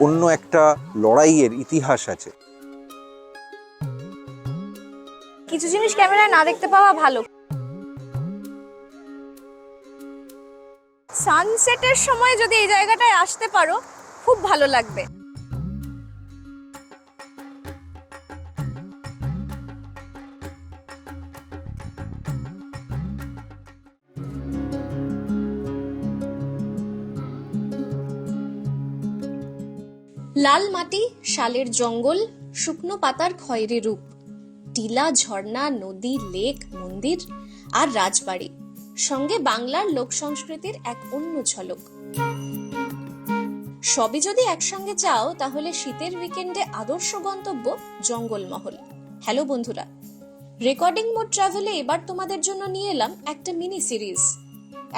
অন্য একটা লড়াইয়ের ইতিহাস আছে। কিছু জিনিস ক্যামেরায় না দেখতে পাওয়া ভালো। সানসেটের সময় যদি এই জায়গাটায় আসতে পারো খুব ভালো লাগবে। লাল মাটি, শালের জঙ্গল, শুকনো পাতার খয়েরি রূপ, টিলা, ঝর্ণা, নদী, লেক, মন্দির আর রাজবাড়ি, সঙ্গে বাংলার লোক সংস্কৃতির এক অন্য ঝলক। সবই যদি একসঙ্গে চাও তাহলে শীতের উইকেন্ডে আদর্শ গন্তব্য জঙ্গলমহল। হ্যালো বন্ধুরা, রেকর্ডিং মোড ট্রাভেলে এবার তোমাদের জন্য নিয়ে এলাম একটা মিনি সিরিজ।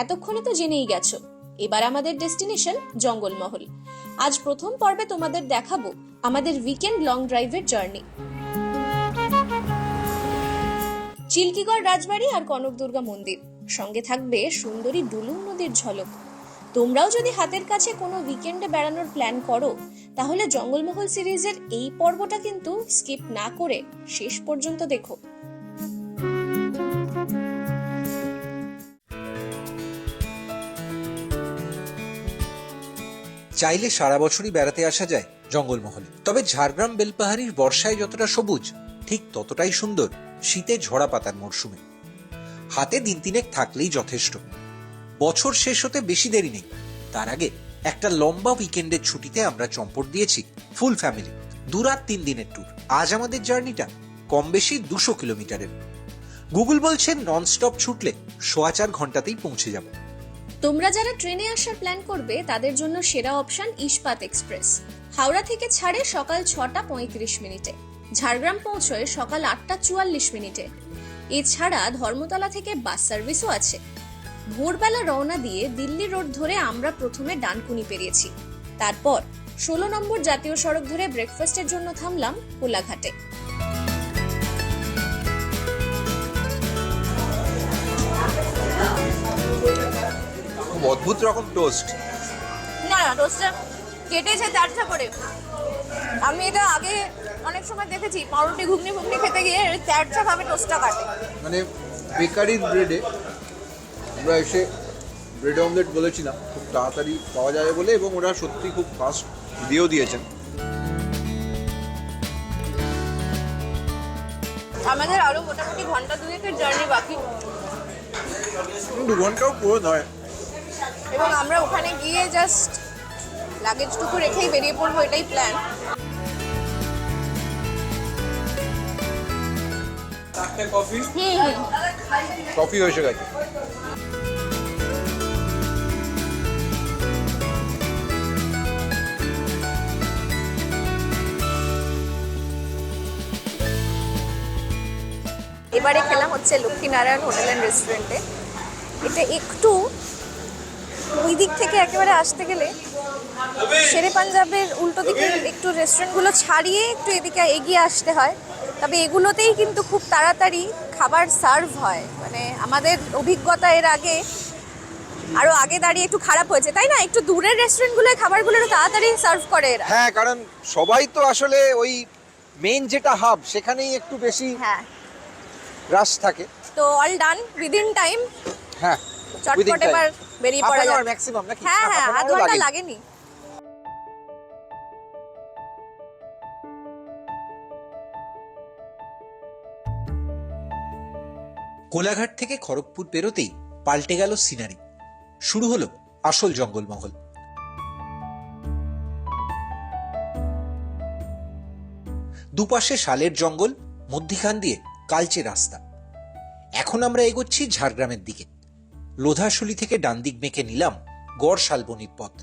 এতক্ষণে তো জেনেই গেছো, এবার আমাদের ডেস্টিনেশন জঙ্গলমহল। আজ প্রথম পর্বে তোমাদের দেখাবো আমাদের উইকেন্ড লং ড্রাইভের জার্নি। চিল্কিগড় রাজবাড়ি আর কনক দুর্গা মন্দির, সঙ্গে থাকবে সুন্দরী ডুলুং নদীর ঝলক। তোমরাও যদি হাতের কাছে কোনো উইকেন্ডে বেড়ানোর প্ল্যান করো তাহলে জঙ্গলমহল সিরিজের এই পর্বটা কিন্তু স্কিপ না করে শেষ পর্যন্ত দেখো। চাইলে সারা বছরই বেড়াতে আসা যায় জঙ্গলমহলে, তবে ঝাড়গ্রাম বেলপাহাড়ির বর্ষায় যতটা সবুজ ঠিক ততটাই সুন্দর শীতে ঝরা পাতার মরশুমে। হাতে দিন তিনেক থাকলেই যথেষ্ট। বছর শেষ হতে বেশি দেরি নেই, তার আগে একটা লম্বা উইকেন্ডের ছুটিতে আমরা চম্পট দিয়েছি ফুল ফ্যামিলি। 2 রাত 3 দিনের ট্যুর। আজ আমাদের জার্নিটা কম বেশি 200 কিলোমিটারের। গুগল বলছে নন স্টপ ছুটলে 4.25 ঘন্টাতেই পৌঁছে যাব। তোমরা যারা ট্রেনে আসার প্ল্যান করবে তাদের জন্য সেরা অপশন ইস্পাত এক্সপ্রেস। হাওড়া থেকে ছাড়ে সকাল 6টা 35 মিনিটে, ঝাড়গ্রাম পৌঁছয় সকাল 8টা 44 মিনিটে। এছাড়া ধর্মতলা থেকে বাস সার্ভিসও আছে। ভোরবেলা রওনা দিয়ে দিল্লি রোড ধরে আমরা প্রথমে ডানকুনি পেরিয়েছি, তারপর 16 নম্বর জাতীয় সড়ক ধরে ব্রেকফাস্টের জন্য থামলাম কোলাঘাটে। অদ্ভুত রকম টোস্ট। না টোস্টটা কেটেছে চারটা করে। আমি এটা আগে অনেক সময় দেখেছি পাউরুটি ঘুগনি ঘুগনি খেতে গিয়ে চারটা ভাবে টোস্টটা কাটে। মানে বেকারির ব্রেডে আমরা এসে ব্রেড অমলেট বলেছিলাম, খুব তাড়াতাড়ি পাওয়া যাবে বলে, এবং ওরা সত্যি খুব ফাস্ট দিয়েও দিয়েছেন। আমাদের আরো মোটামুটি ঘন্টা দুয়েকের জার্নি বাকি, 2 ঘন্টাও পুরো নয়। এবং আমরা ওখানে গিয়ে জাস্ট লাগেজটুকু রেখেই বেরিয়ে পড়বো, এটাই প্ল্যান। কফি এসে গেছে। এবারে খেলাম হচ্ছে লক্ষ্মীনারায়ণ হোটেল অ্যান্ড রেস্টুরেন্টে। এটা একটু ওই দিক থেকে একেবারে আসতে গেলে শেরে পাঞ্জাবের উল্টো দিকে একটু রেস্টুরেন্টগুলো ছাড়িয়ে একটু এদিকে এগিয়ে আসতে হয়। তবে এগুলোতেই কিন্তু খুব তাড়াতাড়ি খাবার সার্ভ হয়। মানে আমাদের অভিজ্ঞতা এর আগে আরো আগে দাঁড়িয়ে একটু খারাপ হয়েছে, তাই না? একটু দূরের রেস্টুরেন্টগুলোয় খাবারগুলো তাড়াতাড়ি সার্ভ করে এরা। হ্যাঁ, কারণ সবাই তো আসলে ওই মেইন যেটা হাব সেখানেই একটু বেশি হ্যাঁ, রাশ থাকে। তো অল ডান উইদিন টাইম। হ্যাঁ, চটপট এবার বেরিয়ে পড়া যাবে। ম্যাক্সিমাম নাকি? হ্যাঁ হ্যাঁ, আধ ঘন্টা লাগে। লাগেনি। কোলাঘাট থেকে খড়গপুর বেরোতেই পাল্টে গেল সিনারি। শুরু হলো আসল জঙ্গলমহল। দুপাশে শালের জঙ্গল, মধ্যিখান দিয়ে কালচে রাস্তা। এখন আমরা এগোচ্ছি ঝাড়গ্রামের দিকে। লোধাশুলি থেকে ডান দিক মেঁকে নিলাম গড় শালবনির পথ।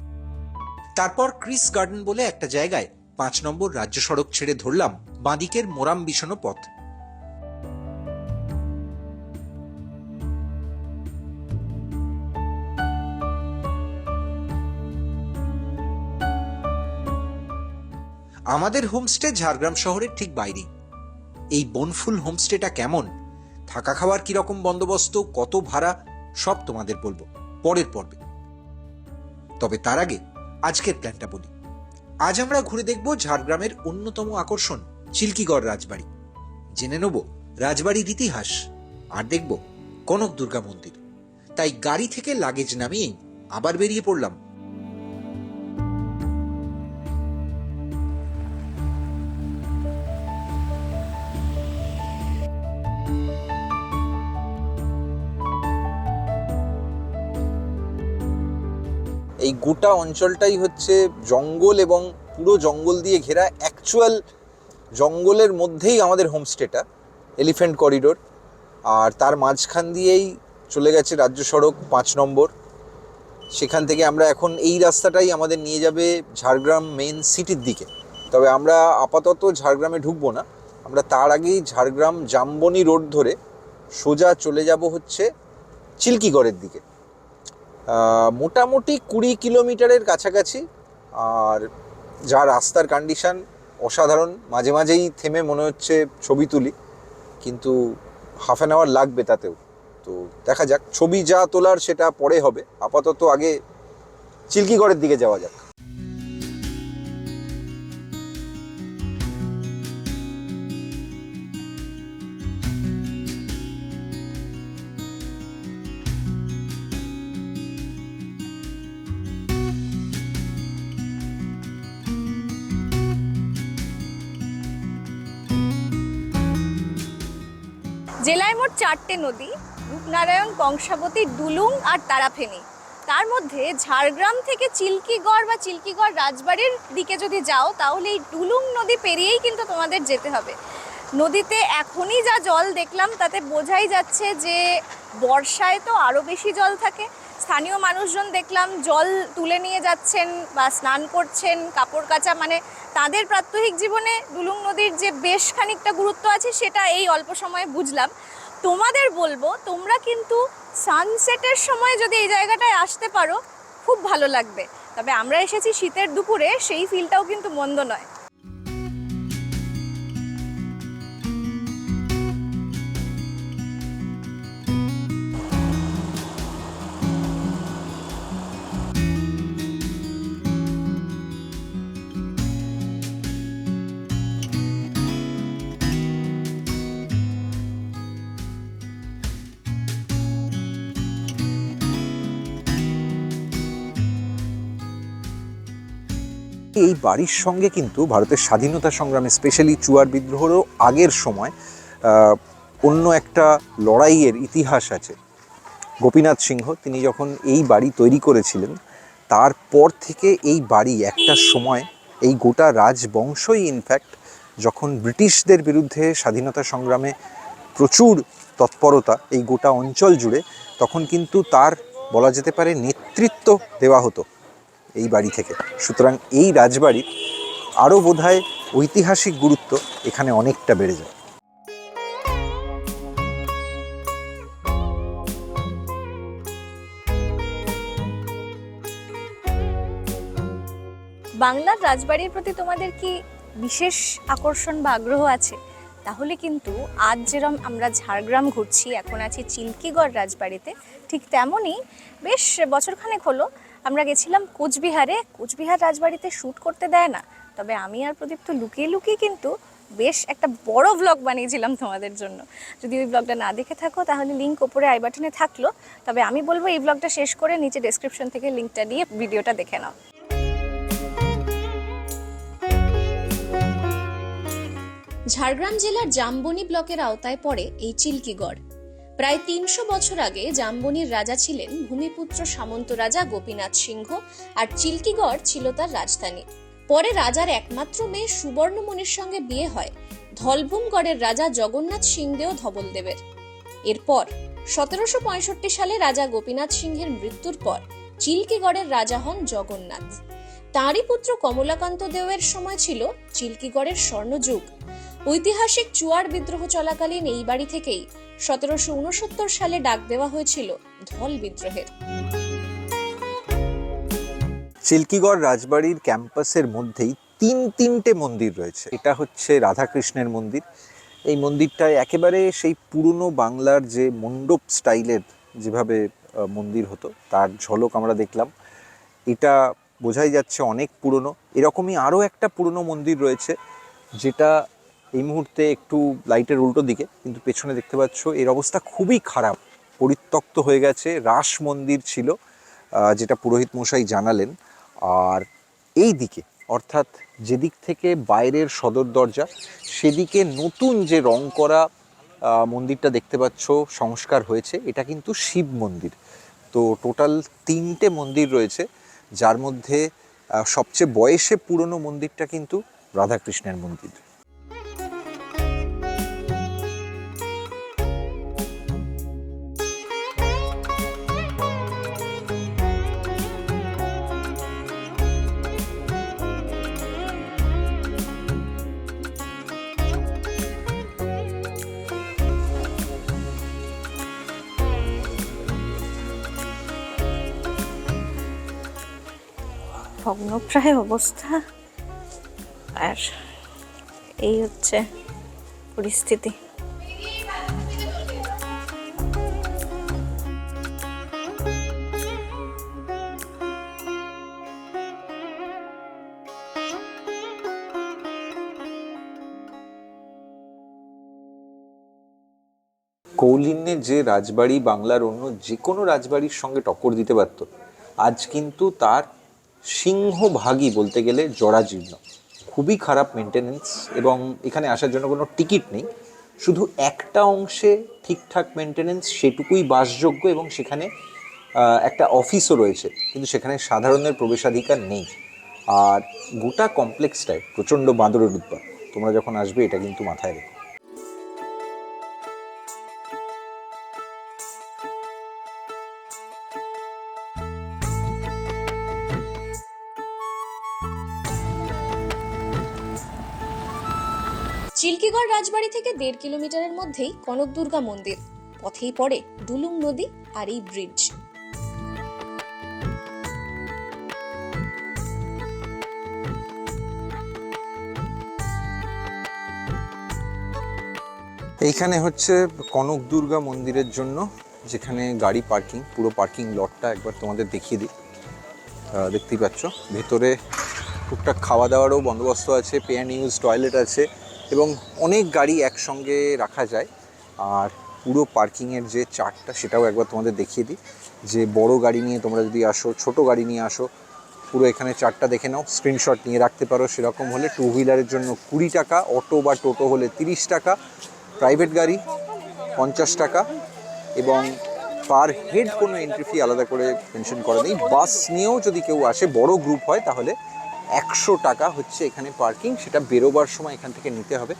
তারপর ক্রিস গার্ডেন বলে একটা জায়গায় 5 নম্বর রাজ্য সড়ক ছেড়ে ধরলাম বাঁদিকের মোরাম বিছানো পথ। আমাদের হোমস্টে ঝাড়গ্রাম শহরের ঠিক বাইরেই। এই বনফুল হোমস্টেটা কেমন, থাকা খাওয়ার কিরকম বন্দোবস্ত, কত ভাড়া, সব তোমাদের বলবো পরের পর্বে। তবে তার আগে আজকের প্ল্যানটা বলি। আজ আমরা ঘুরে দেখব ঝাড়গ্রামের অন্যতম আকর্ষণ চিল্কিগড় রাজবাড়ি। জেনে নেব রাজবাড়ির ইতিহাস আর দেখব কনক দুর্গা মন্দির। তাই গাড়ি থেকে লাগেজ নামিয়েই আবার বেরিয়ে পড়লাম। এই গোটা অঞ্চলটাই হচ্ছে জঙ্গল এবং পুরো জঙ্গল দিয়ে ঘেরা। অ্যাকচুয়াল জঙ্গলের মধ্যেই আমাদের হোমস্টেটা, এলিফ্যান্ট করিডোর। আর তার মাঝখান দিয়েই চলে গেছে রাজ্য সড়ক 5 নম্বর। সেখান থেকে আমরা এখন এই রাস্তাটাই আমাদের নিয়ে যাবে ঝাড়গ্রাম মেন সিটির দিকে। তবে আমরা আপাতত ঝাড়গ্রামে ঢুকবো না, আমরা তার আগেই ঝাড়গ্রাম জামবনি রোড ধরে সোজা চলে যাব হচ্ছে চিল্কিগড়ের দিকে। মোটামুটি 20 কিলোমিটারের কাছাকাছি। আর যা রাস্তার কন্ডিশন অসাধারণ, মাঝে মাঝেই থেমে মনে হচ্ছে ছবি তুলি, কিন্তু হাফ অ্যান আওয়ার লাগবে তাতেও। তো দেখা যাক, ছবি যা তোলার সেটা পরে হবে, আপাতত আগে চিল্কিগড়ের দিকে যাওয়া যাক। জেলায় মোট 4টে নদী, রূপনারায়ণ, কংসাবতী, ডুলুং আর তারাফেনী। তার মধ্যে ঝাড়গ্রাম থেকে চিল্কিগড় বা চিল্কিগড় রাজবাড়ির দিকে যদি যাও তাহলে এই ডুলুং নদী পেরিয়েই কিন্তু তোমাদের যেতে হবে। নদীতে এখনই যা জল দেখলাম তাতে বোঝাই যাচ্ছে যে বর্ষায় তো আরও বেশি জল থাকে। স্থানীয় মানুষজন দেখলাম জল তুলে নিয়ে যাচ্ছেন বা স্নান করছেন, কাপড় কাচা, মানে তাদের প্রাত্যহিক জীবনে ডুলুং নদীর যে বেশ খানিকটা গুরুত্ব আছে সেটা এই অল্প সময়ে বুঝলাম। তোমাদের বলবো তোমরা কিন্তু সানসেটের সময় যদি এই জায়গাটায় আসতে পারো খুব ভালো লাগবে। তবে আমরা এসেছি শীতের দুপুরে, সেই ফিলটাও কিন্তু মন্দ নয়। এই বাড়ির সঙ্গে কিন্তু ভারতের স্বাধীনতা সংগ্রামে, স্পেশালি চুয়ার বিদ্রোহেরও আগের সময় অন্য একটা লড়াইয়ের ইতিহাস আছে। গোপীনাথ সিংহ তিনি যখন এই বাড়ি তৈরি করেছিলেন, তারপর থেকে এই বাড়ি একটা সময়, এই গোটা রাজবংশই ইনফ্যাক্ট যখন ব্রিটিশদের বিরুদ্ধে স্বাধীনতা সংগ্রামে প্রচুর তৎপরতা এই গোটা অঞ্চল জুড়ে, তখন কিন্তু তার বলা যেতে পারে নেতৃত্ব দেওয়া হতো এই বাড়ি থেকে। সুতরাং এই রাজবাড়ির আরও বোধহয় ঐতিহাসিক গুরুত্ব এখানে অনেকটা বেড়ে যায়। বাংলার রাজবাড়ির প্রতি তোমাদের কি বিশেষ আকর্ষণ বা আগ্রহ আছে? তাহলে কিন্তু আজ যেরকম আমরা ঝাড়গ্রাম ঘুরছি, এখন আছি চিল্কিগড় রাজবাড়িতে, ঠিক তেমনই বেশ বছরখানেক হলো আমরা গেছিলাম কোচবিহারে। কোচবিহার রাজবাড়িতে শ্যুট করতে দেয় না, তবে আমি আর প্রদীপ তো লুকিয়ে লুকিয়ে কিন্তু বেশ একটা বড় ব্লগ বানিয়েছিলাম তোমাদের জন্য। যদি ওই ব্লগটা না দেখে থাকো তাহলে লিঙ্ক ওপরে আই বাটনে থাকলো। তবে আমি বলবো এই ব্লগটা শেষ করে নিচে ডেসক্রিপশন থেকে লিঙ্কটা দিয়ে ভিডিওটা দেখে নাও। ঝাড়গ্রাম জেলার জামবনি ব্লকের আওতায় পড়ে এই চিল্কিগড়। প্রায় 300 বছর আগে জামবনির রাজা ছিলেন ভূমিপুত্র সামন্ত রাজা গোপীনাথ সিংহ, আর চিল্কিগড় ছিল তার রাজধানী। পরে রাজার একমাত্র মেয়ে সুবর্ণমণির সঙ্গে বিয়ে হয় ধলভূমগড়ের রাজা জগন্নাথ সিংদেও ধবলদেবের। এরপর 1765 সালে রাজা গোপীনাথ সিংহের মৃত্যুর পর চিল্কিগড়ের রাজা হন জগন্নাথ। তাঁরই পুত্র কমলাকান্ত দেওয়ের সময় ছিল চিল্কিগড়ের স্বর্ণযুগ। ঐতিহাসিক চুয়ার বিদ্রোহ চলাকালীন এই বাড়ি থেকেই 1769 সালে ডাক দেওয়া হয়েছিল ধল বিদ্রোহের। চিল্কিগড় রাজবাড়ির ক্যাম্পাসের মধ্যেই তিনটে মন্দির রয়েছে। এটা হচ্ছে রাধাকৃষ্ণের মন্দির। এই মন্দিরটায় একেবারে সেই পুরনো বাংলার যে মণ্ডপ স্টাইলের যেভাবে মন্দির হতো তার ঝলক আমরা দেখলাম। এটা বোঝাই যাচ্ছে অনেক পুরনো। এরকমই আরও একটা পুরনো মন্দির রয়েছে, যেটা এই মুহূর্তে একটু লাইটের উল্টো দিকে, কিন্তু পেছনে দেখতে পাচ্ছ এর অবস্থা খুবই খারাপ, পরিত্যক্ত হয়ে গেছে। রাস মন্দির ছিল, যেটা পুরোহিত মশাই জানালেন। আর এই দিকে, অর্থাৎ যেদিক থেকে বাইরের সদর দরজা, সেদিকে নতুন যে রং করা মন্দিরটা দেখতে পাচ্ছ, সংস্কার হয়েছে, এটা কিন্তু শিব মন্দির। তো টোটাল 3টে মন্দির রয়েছে, যার মধ্যে সবচেয়ে বয়সে পুরনো মন্দিরটা কিন্তু রাধাকৃষ্ণের মন্দির। ভগ্নপ্রায় অবস্থা, আর এই হচ্ছে পরিস্থিতি। কৌলিন্যের যে রাজবাড়ি বাংলার অন্য যে কোনো রাজবাড়ির সঙ্গে টক্কর দিতে পারত, আজ কিন্তু তার সিংহভাগই বলতে গেলে জরাজীর্ণ, খুবই খারাপ মেনটেনেন্স। এবং এখানে আসার জন্য কোনো টিকিট নেই, শুধু একটা অংশে ঠিকঠাক মেনটেনেন্স, সেটুকুই বাসযোগ্য, এবং সেখানে একটা অফিসও রয়েছে, কিন্তু সেখানে সাধারণের প্রবেশাধিকার নেই। আর গোটা কমপ্লেক্সটায় প্রচণ্ড বাঁদরের উৎপাত। তোমরা যখন আসবে এটা কিন্তু মাথায় রেখো। চিল্কিগড় রাজবাড়ি থেকে 1.5 কিলোমিটারের মধ্যেই কনক দুর্গা মন্দির, পথেই পড়ে দুলুং নদী আর এই ব্রিজ। এইখানে হচ্ছে কনক দুর্গা মন্দিরের জন্য যেখানে গাড়ি পার্কিং, পুরো পার্কিং লটটা একবার তোমাদের দেখিয়ে দিই। দেখতেই পাচ্ছ ভেতরে টুকটাক খাওয়া দাওয়ারও বন্দোবস্ত আছে, পে অ্যান্ড ইউজ টয়লেট আছে, এবং অনেক গাড়ি একসঙ্গে রাখা যায়। আর পুরো পার্কিংয়ের যে চার্টটা, সেটাও একবার তোমাদের দেখিয়ে দিই। যে বড় গাড়ি নিয়ে তোমরা যদি আসো, ছোট গাড়ি নিয়ে আসো, পুরো এখানে চার্টটা দেখে নাও, স্ক্রিনশট নিয়ে রাখতে পারো। সেরকম হলে 2 হুইলারের জন্য 20 টাকা, অটো বা টোটো হলে 30 টাকা, প্রাইভেট গাড়ি 50 টাকা, এবং পার হেড কোনো এন্ট্রি ফি আলাদা করে মেনশন করা নেই। বাস নিয়েও যদি কেউ আসে, বড় গ্রুপ হয়, তাহলে 100 টাকা হচ্ছে এখানে পার্কিং, সেটা বেরোবার সময় এখান থেকে নিতে হবে।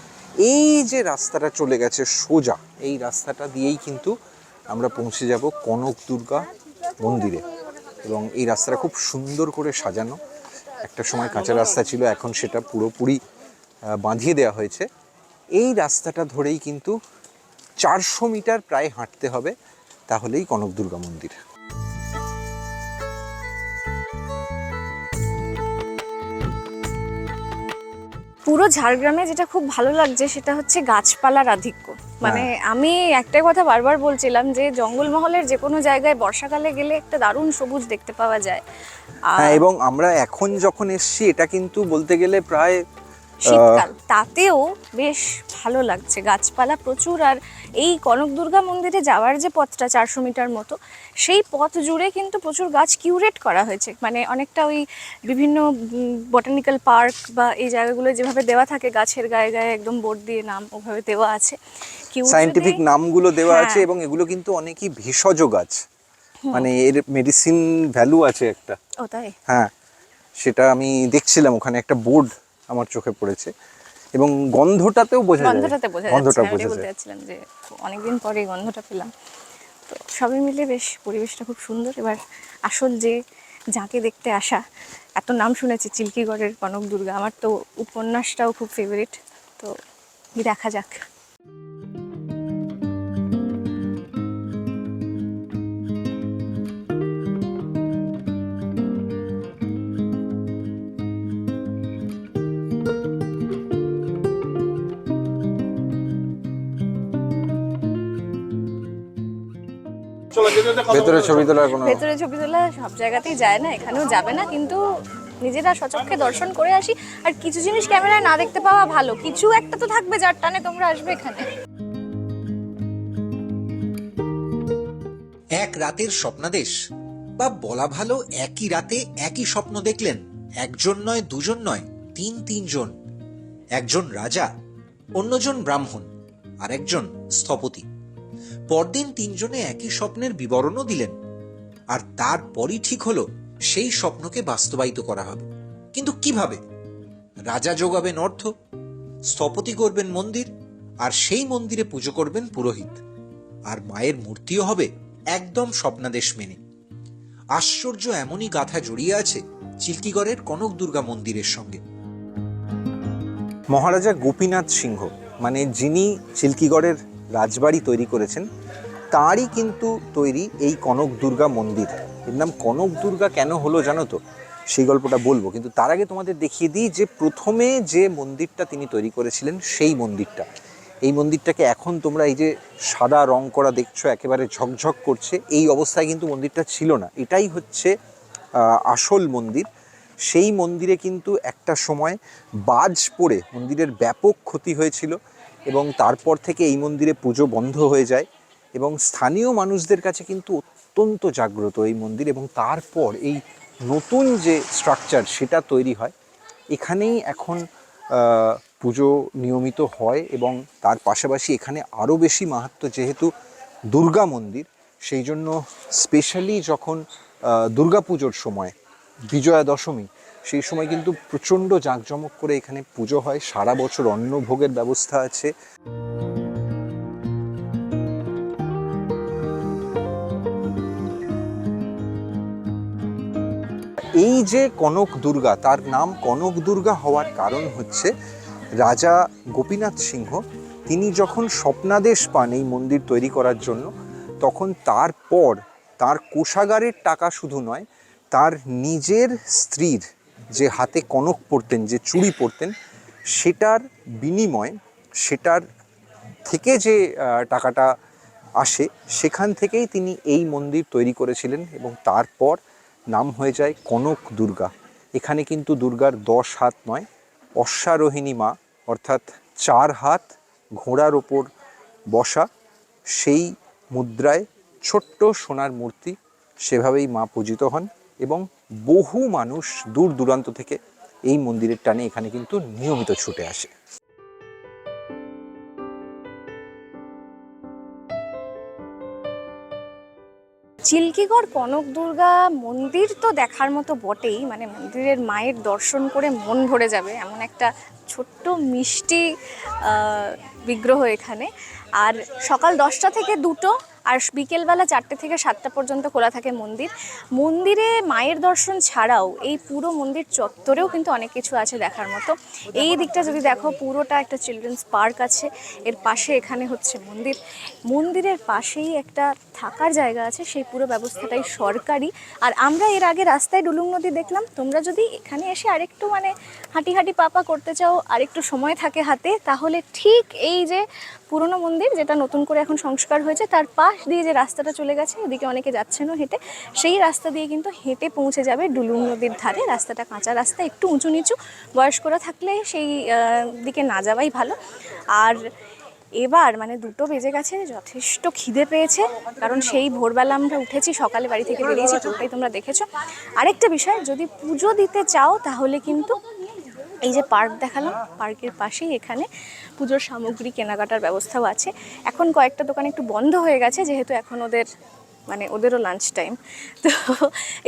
এই যে রাস্তাটা চলে গেছে সোজা, এই রাস্তাটা দিয়েই কিন্তু আমরা পৌঁছে যাব কনক দুর্গা মন্দিরে। এবং এই রাস্তাটা খুব সুন্দর করে সাজানো। একটা সময় কাঁচা রাস্তা ছিল, এখন সেটা পুরোপুরি বাঁধিয়ে দেওয়া হয়েছে। এই রাস্তাটা ধরেই কিন্তু 400 মিটার প্রায় হাঁটতে হবে, তাহলেই কনক দুর্গা মন্দির। পুরো ঝাড়গ্রামে যেটা খুব ভালো লাগছে সেটা হচ্ছে গাছপালার আধিক্য। মানে আমি একটাই কথা বারবার বলছিলাম যে জঙ্গলমহলের যে কোনো জায়গায় বর্ষাকালে গেলে একটা দারুণ সবুজ দেখতে পাওয়া যায়। হ্যাঁ, এবং আমরা এখন যখন এসছি, এটা কিন্তু বলতে গেলে প্রায় শীতকাল, তাতেও বেশ ভালো লাগছে, গাছপালা প্রচুর। আর এই কনক দুর্গা মন্দিরে যাওয়ার যে পথটা 400 মিটার মতো, সেই পথ জুড়ে কিন্তু প্রচুর গাছ কিউরেট করা হয়েছে। মানে অনেকটা ওই বিভিন্ন বটানিক্যাল পার্ক বা এই জায়গাগুলো যেভাবে দেওয়া থাকে, গাছের গায়ে গায়ে একদম বোর্ড দিয়ে নাম ওভাবে দেওয়া আছে, সায়েন্টিফিক নামগুলো দেওয়া আছে। এবং এগুলো কিন্তু অনেকই ভেষজ গাছ, মানে এর মেডিসিন ভ্যালু আছে একটা। ও তাই? হ্যাঁ, সেটা আমি দেখছিলাম, ওখানে একটা বোর্ড আমার চোখে পড়েছে, এবং গন্ধটাতেও বোঝা যায়। গন্ধটা বোঝা যায়। যাচ্ছিলাম যে অনেকদিন পরে গন্ধটা পেলাম। তো সবই মিলে বেশ পরিবেশটা খুব সুন্দর। এবার আসল যে যাকে দেখতে আসা, এত নাম শুনেছি চিল্কিগড়ের কনক দুর্গা, আমার তো উপন্যাসটাও খুব ফেভারিট, তো দেখা যাক। ভেতরে ছবি তোলার কোনো ভেতরে ছবি তোলা সব জায়গাতেই যায় না, এখানেও যাবে না, কিন্তু নিজেরা সচক্ষে দর্শন করে আসি। আর কিছু জিনিস ক্যামেরায় না দেখতে পাওয়া ভালো, কিছু একটা তো থাকবে যার টানে তোমরা আসবে এখানে। এক রাতের স্বপ্নাদেশ, বা বলা ভালো একই রাতে একই স্বপ্ন দেখলেন একজন নয়, দুজন নয়, তিনজন। একজন রাজা, অন্যজন ব্রাহ্মণ, আর একজন স্থপতি। পরদিন তিনজনে একই স্বপ্নের বিবরণও দিলেন, আর তারপরই ঠিক হলো সেই স্বপ্নকে বাস্তবায়িত করা হবে। কিন্তু কিভাবে? রাজা যোগাবেন অর্থ, স্থপতি করবেন মন্দির, আর সেই মন্দিরে পুজো করবেন পুরোহিত, আর মায়ের মূর্তিও হবে একদম স্বপ্নাদেশ মেনে। আশ্চর্য এমনই গাথা জড়িয়ে আছে চিল্কিগড়ের কনক দুর্গা মন্দিরের সঙ্গে। মহারাজা গোপীনাথ সিংহ, মানে যিনি চিল্কিগড়ের রাজবাড়ি তৈরি করেছেন, তাঁরই কিন্তু তৈরি এই কনক দুর্গা মন্দির। এর নাম কনক দুর্গা কেন হলো জানো তো? সেই গল্পটা বলবো, কিন্তু তার আগে তোমাদের দেখিয়ে দিই যে প্রথমে যে মন্দিরটা তিনি তৈরি করেছিলেন সেই মন্দিরটা। এই মন্দিরটাকে এখন তোমরা এই যে সাদা রং করা দেখছো, একেবারে ঝকঝক করছে, এই অবস্থায় কিন্তু মন্দিরটা ছিল না। এটাই হচ্ছে আসল মন্দির। সেই মন্দিরে কিন্তু একটা সময় বাজ পড়ে মন্দিরের ব্যাপক ক্ষতি হয়েছিল, এবং তারপর থেকে এই মন্দিরে পুজো বন্ধ হয়ে যায়, এবং স্থানীয় মানুষদের কাছে কিন্তু অত্যন্ত জাগ্রত এই মন্দির। এবং তারপর এই নতুন যে স্ট্রাকচার সেটা তৈরি হয়, এখানেই এখন পুজো নিয়মিত হয়। এবং তার পাশাপাশি এখানে আরও বেশি মাহাত্ম্য, যেহেতু দুর্গা মন্দির, সেই জন্য স্পেশালি যখন দুর্গা পুজোর সময়, বিজয়া দশমী, সেই সময় কিন্তু প্রচণ্ড জাঁকজমক করে এখানে পুজো হয়। সারা বছর অন্নভোগের ব্যবস্থা আছে। এই যে কনক দুর্গা, তার নাম কনক দুর্গা হওয়ার কারণ হচ্ছে রাজা গোপীনাথ সিংহ তিনি যখন স্বপ্নাদেশ পান এই মন্দির তৈরি করার জন্য, তখন তারপর তার কোষাগারের টাকা শুধু নয়, তার নিজের স্ত্রীর যে হাতে কনক পরতেন, যে চুড়ি পরতেন, সেটার বিনিময়, সেটার থেকে যে টাকাটা আসে, সেখান থেকেই তিনি এই মন্দির তৈরি করেছিলেন। এবং তারপর নাম হয়ে যায় কনক দুর্গা। এখানে কিন্তু দুর্গার 10 হাত নয়, অশ্বারোহিণী মা, অর্থাৎ 4 হাত ঘোড়ার ওপর বসা, সেই মুদ্রায় ছোট্ট সোনার মূর্তি, সেভাবেই মা পূজিত হন। এবং বহু মানুষ দূর দূরান্ত থেকে এই মন্দিরের টানে এখানে কিন্তু নিয়মিত ছুটে আসে। চিল্কিগড় কনক দুর্গা মন্দির তো দেখার মতো বটেই, মানে মন্দিরের মায়ের দর্শন করে মন ভরে যাবে এমন একটা ছোট্ট মিষ্টি বিগ্রহ এখানে। আর সকাল 10টা থেকে 2টো, আর বিকেলবেলা 4টে থেকে 7টা পর্যন্ত খোলা থাকে মন্দির। মন্দিরে মায়ের দর্শন ছাড়াও এই পুরো মন্দির চত্বরেও কিন্তু অনেক কিছু আছে দেখার মতো। এই দিকটা যদি দেখো, পুরোটা একটা চিলড্রেন্স পার্ক আছে, এর পাশে এখানে হচ্ছে মন্দির, মন্দিরের পাশেই একটা থাকার জায়গা আছে, সেই পুরো ব্যবস্থাটাই সরকারি। আর আমরা এর আগে রাস্তায় ডুলুং নদী দেখলাম, তোমরা যদি এখানে এসে আরেকটু মানে হাঁটি পাপা করতে চাও, আরেকটু সময় থাকে হাতে, তাহলে ঠিক এই যে পুরনো মন্দির, যেটা নতুন করে এখন সংস্কার হয়েছে, তার পাশ দিয়ে যে রাস্তাটা চলে গেছে, এদিকে অনেকে যাচ্ছেনও হেঁটে, সেই রাস্তা দিয়ে কিন্তু হেঁটে পৌঁছে যাবে ডুলুং নদীর ধারে। রাস্তাটা কাঁচা রাস্তা, একটু উঁচু নিচু, বয়স্করা থাকলে সেই দিকে না যাওয়াই ভালো। আর এবার মানে 2টো বেজে গেছে, যথেষ্ট খিদে পেয়েছে, কারণ সেই ভোরবেলা আমরা উঠেছি, সকালে বাড়ি থেকে বেরিয়েছি, পুরোটাই তোমরা দেখেছো। আরেকটা বিষয়, যদি পুজো দিতে চাও তাহলে কিন্তু এই যে পার্ক দেখালাম, পার্কের পাশেই এখানে পুজোর সামগ্রী কেনাকাটার ব্যবস্থাও আছে। এখন কয়েকটা দোকান একটু বন্ধ হয়ে গেছে, যেহেতু এখন ওদেরও লাঞ্চ টাইম। তো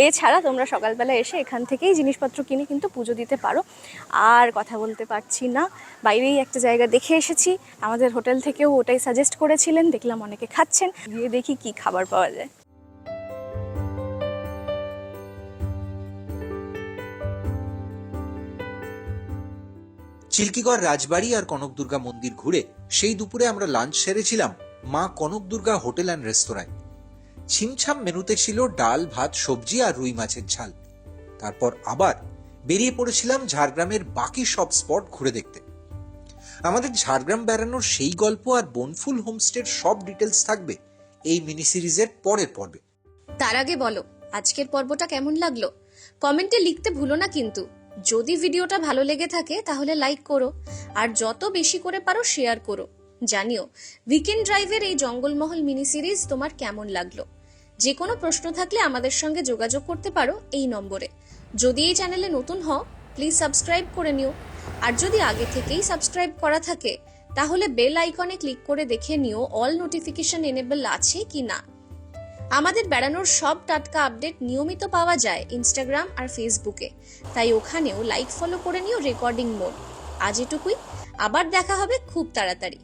এছাড়া তোমরা সকালবেলা এসে এখান থেকেই জিনিসপত্র কিনে কিন্তু পুজো দিতে পারো। আর কথা বলতে পারছি না, বাইরেই একটা জায়গা দেখে এসেছি, আমাদের হোটেল থেকেও ওটাই সাজেস্ট করেছিলেন, দেখলাম অনেকে খাচ্ছেন, গিয়ে দেখি কি খাবার পাওয়া যায়। চিল্কিগড় রাজবাড়ি আর কনক দুর্গা মন্দির ঘুরে সেই দুপুরে আমরা লাঞ্চ সেরেছিলাম মা কনক দুর্গা হোটেল অ্যান্ড রেস্তোরাঁয়। ছিমছাম মেনুতে ছিল ডাল, ভাত, সবজি আর রুই মাছের ঝাল। তারপর আবার বেরিয়ে পড়েছিলাম ঝাড়গ্রামের বাকি সব স্পট ঘুরে দেখতে। আমাদের ঝাড়গ্রাম বেড়ানোর সেই গল্প আর বনফুল হোমস্টের সব ডিটেলস থাকবে এই মিনি সিরিজের পরের পর্বে। তার আগে বলো আজকের পর্বটা কেমন লাগলো, কমেন্টে লিখতে ভুলো না কিন্তু। যদি ভিডিওটা ভালো লেগে থাকে তাহলে লাইক করো, আর যত বেশি করে পারো শেয়ার করো। জানিও উইকেন্ড ড্রাইভের এই জঙ্গলমহল মিনি সিরিজ তোমার কেমন লাগলো। যে কোনো প্রশ্ন থাকলে আমাদের সঙ্গে যোগাযোগ করতে পারো এই নম্বরে। যদি এই চ্যানেলে নতুন হও প্লিজ সাবস্ক্রাইব করে নিও, আর যদি আগে থেকেই সাবস্ক্রাইব করা থাকে তাহলে বেল আইকনে ক্লিক করে দেখে নিও অল নোটিফিকেশন এনেবল আছে কি না। আমাদের বেড়ানোর সব টাটকা আপডেট নিয়মিত পাওয়া যায় ইনস্টাগ্রাম আর ফেসবুকে, তাই ওখানেও লাইক ফলো করে নিও রেকর্ডিং মোড। আজ এটুকুই, আবার দেখা হবে খুব তাড়াতাড়ি।